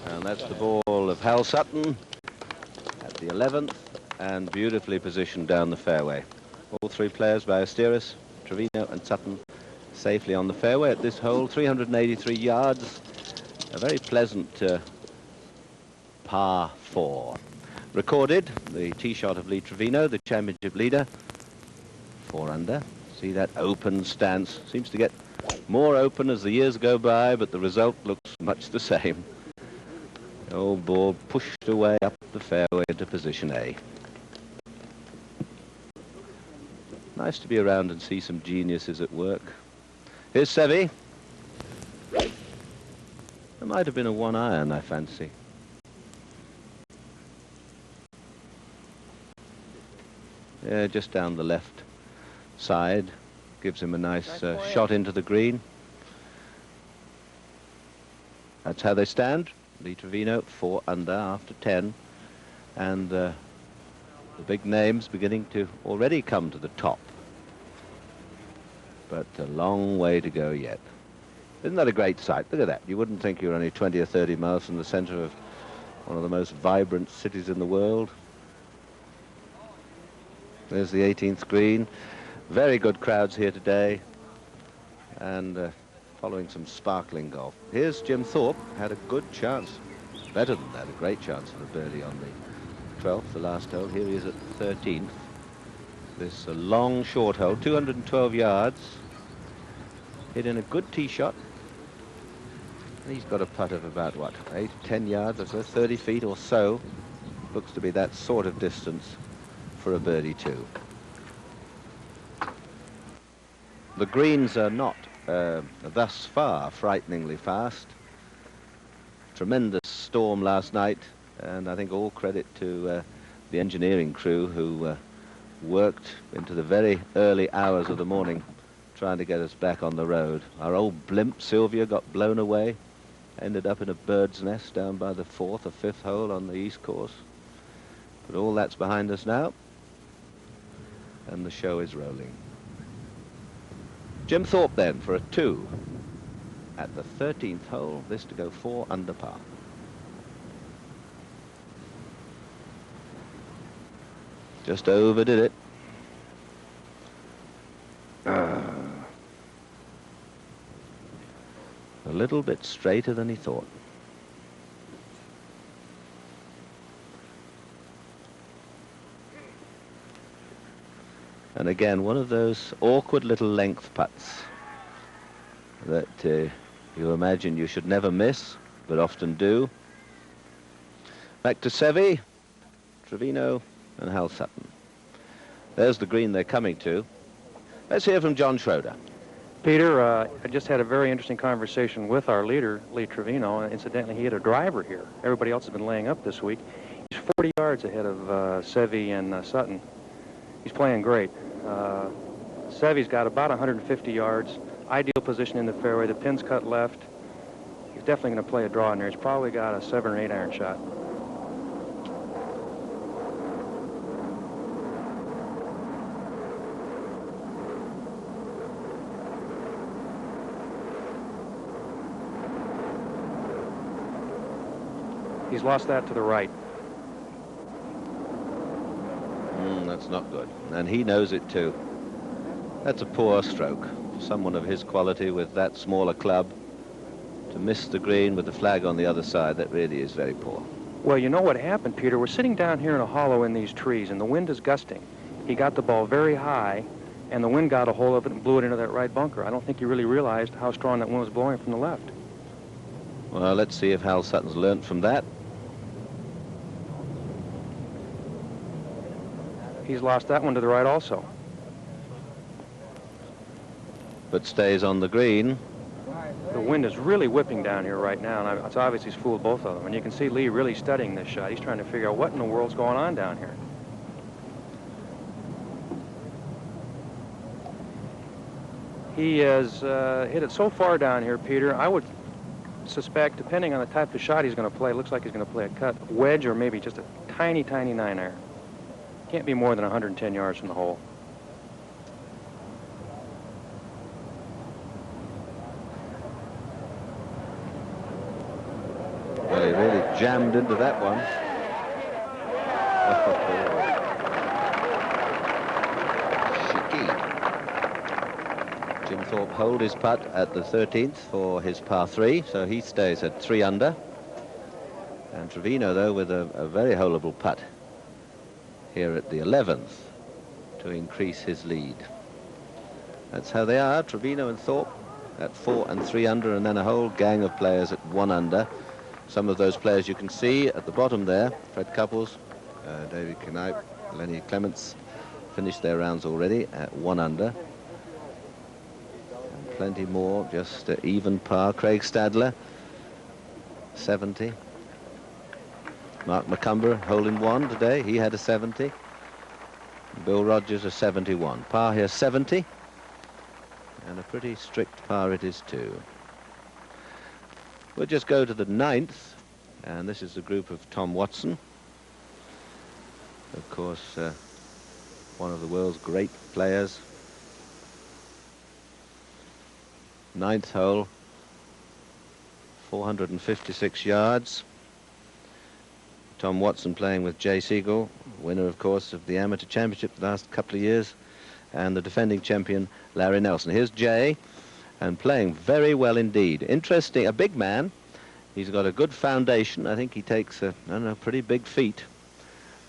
And that's the ball of Hal Sutton at the 11th, and beautifully positioned down the fairway. All three players, Ballesteros, Trevino and Sutton, safely on the fairway at this hole. 383 yards, a very pleasant par 4. Recorded the tee shot of Lee Trevino, the championship leader, 4 under. See that open stance, seems to get more open as the years go by, but the result looks much the same. The old ball pushed away up the fairway into position A. Nice to be around and see some geniuses at work. Here's Seve. There might have been a 1-iron, I fancy. Yeah, just down the left side. Gives him a nice shot into the green. That's how they stand. Lee Trevino, 4 under after 10. And the big names beginning to already come to the top. But a long way to go yet. Isn't that a great sight? Look at that. You wouldn't think you're only 20 or 30 miles from the center of one of the most vibrant cities in the world. There's the 18th green. Very good crowds here today, and following some sparkling golf. Here's Jim Thorpe, had a good chance, better than that, a great chance for a birdie on the 12th, the last hole. Here he is at the 13th. This long short hole, 212 yards, hit in a good tee shot. He's got a putt of about, what, 8, 10 yards or so, 30 feet or so. Looks to be that sort of distance for a birdie too. The greens are not, thus far, frighteningly fast. Tremendous storm last night, and I think all credit to the engineering crew who worked into the very early hours of the morning trying to get us back on the road. Our old blimp, Sylvia, got blown away, ended up in a bird's nest down by the 4th or 5th hole on the east course. But all that's behind us now, and the show is rolling. Jim Thorpe then for a 2 at the 13th hole, this to go 4 under par. Just overdid it. A little bit straighter than he thought. And again, one of those awkward little length putts that you imagine you should never miss, but often do. Back to Seve, Trevino, and Hal Sutton. There's the green they're coming to. Let's hear from John Schroeder. Peter, I just had a very interesting conversation with our leader, Lee Trevino. Incidentally, he had a driver here. Everybody else has been laying up this week. He's 40 yards ahead of Seve and Sutton. He's playing great. Seve's got about 150 yards, ideal position in the fairway. The pin's cut left. He's definitely going to play a draw in there. He's probably got a 7 or 8 iron shot. He's lost that to the right. That's not good, and he knows it too. That's a poor stroke. Someone of his quality with that smaller club to miss the green with the flag on the other side, that really is very poor. Well, you know what happened, Peter? We're sitting down here in a hollow in these trees, and the wind is gusting. He got the ball very high, and the wind got a hold of it and blew it into that right bunker. I don't think he really realized how strong that wind was blowing from the left. Well, let's see if Hal Sutton's learnt from that. He's lost that one to the right also. But stays on the green. The wind is really whipping down here right now, and it's obvious he's fooled both of them. And you can see Lee really studying this shot. He's trying to figure out what in the world's going on down here. He has hit it so far down here, Peter. I would suspect, depending on the type of shot he's going to play, it looks like he's going to play a cut wedge or maybe just a tiny, tiny 9-iron. Can't be more than 110 yards from the hole. Well, he really jammed into that one. Shiki. Jim Thorpe holed his putt at the 13th for his par 3, so he stays at 3 under. And Trevino, though, with a very holeable putt here at the 11th to increase his lead. That's how they are, Trevino and Thorpe at 4 and 3 under, and then a whole gang of players at 1 under. Some of those players you can see at the bottom there: Fred Couples, David Knipe, Lenny Clements, finished their rounds already at 1 under. And plenty more, just even par. Craig Stadler, 70. Mark McCumber, hole-in-one today, he had a 70. Bill Rogers, a 71. Par here, 70. And a pretty strict par it is, too. We'll just go to the 9th, and this is the group of Tom Watson. Of course, one of the world's great players. 9th hole, 456 yards. Tom Watson playing with Jay Siegel, winner, of course, of the Amateur Championship the last couple of years, and the defending champion, Larry Nelson. Here's Jay, and playing very well indeed. Interesting, a big man. He's got a good foundation. I think he takes a, I don't know, pretty big feet.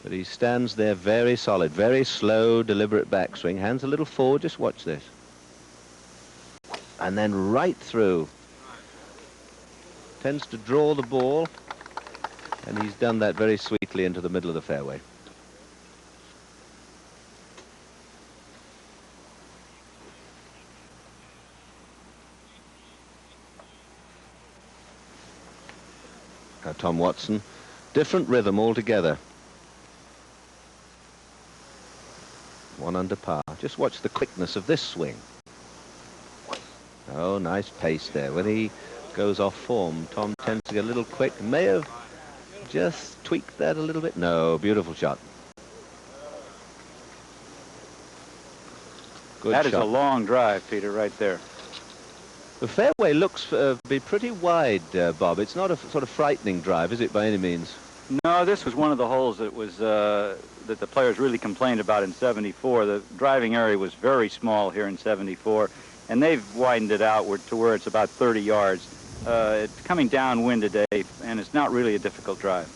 But he stands there very solid, very slow, deliberate backswing. Hands a little forward, just watch this. And then right through. Tends to draw the ball. And he's done that very sweetly into the middle of the fairway. Tom Watson, different rhythm altogether. 1 under par. Just watch the quickness of this swing. Oh, nice pace there. When he goes off form, Tom tends to get a little quick. May have just tweaked that a little bit. No, beautiful shot. Good that shot. Is a long drive, Peter, right there. The fairway looks to be pretty wide, Bob. It's not a sort of frightening drive, is it, by any means? No, this was one of the holes that was that the players really complained about in 74. The driving area was very small here in 74, and they've widened it outward to where it's about 30 yards. It's coming downwind today, and it's not really a difficult drive.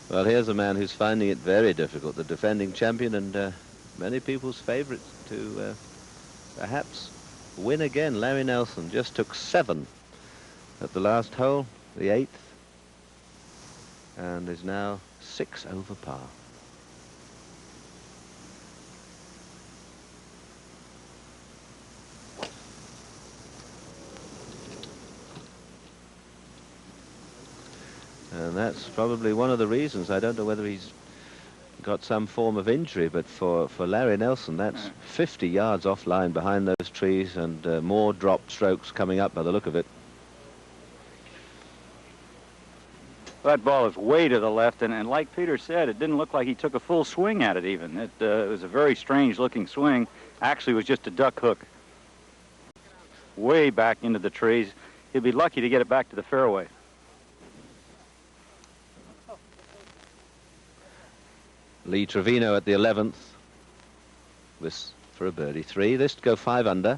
Well, here's a man who's finding it very difficult, the defending champion and many people's favorite to perhaps win again. Larry Nelson just took 7 at the last hole, the 8th, and is now 6 over par. And that's probably one of the reasons. I don't know whether he's got some form of injury, but for Larry Nelson, that's 50 yards offline behind those trees, and more drop strokes coming up by the look of it. That ball is way to the left, and like Peter said, it didn't look like he took a full swing at it even. It was a very strange-looking swing. Actually, it was just a duck hook. Way back into the trees. He'd be lucky to get it back to the fairway. Lee Trevino at the 11th. This for a birdie 3. This to go 5 under.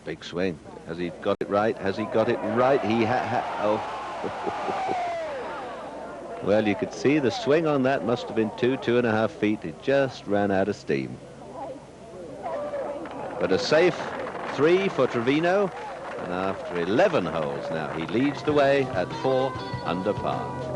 Big swing. Has he got it right? Has he got it right? He oh. Well, you could see the swing on that must have been 2.5 feet. It just ran out of steam. But a safe 3 for Trevino. And after 11 holes now, he leads the way at 4 under par.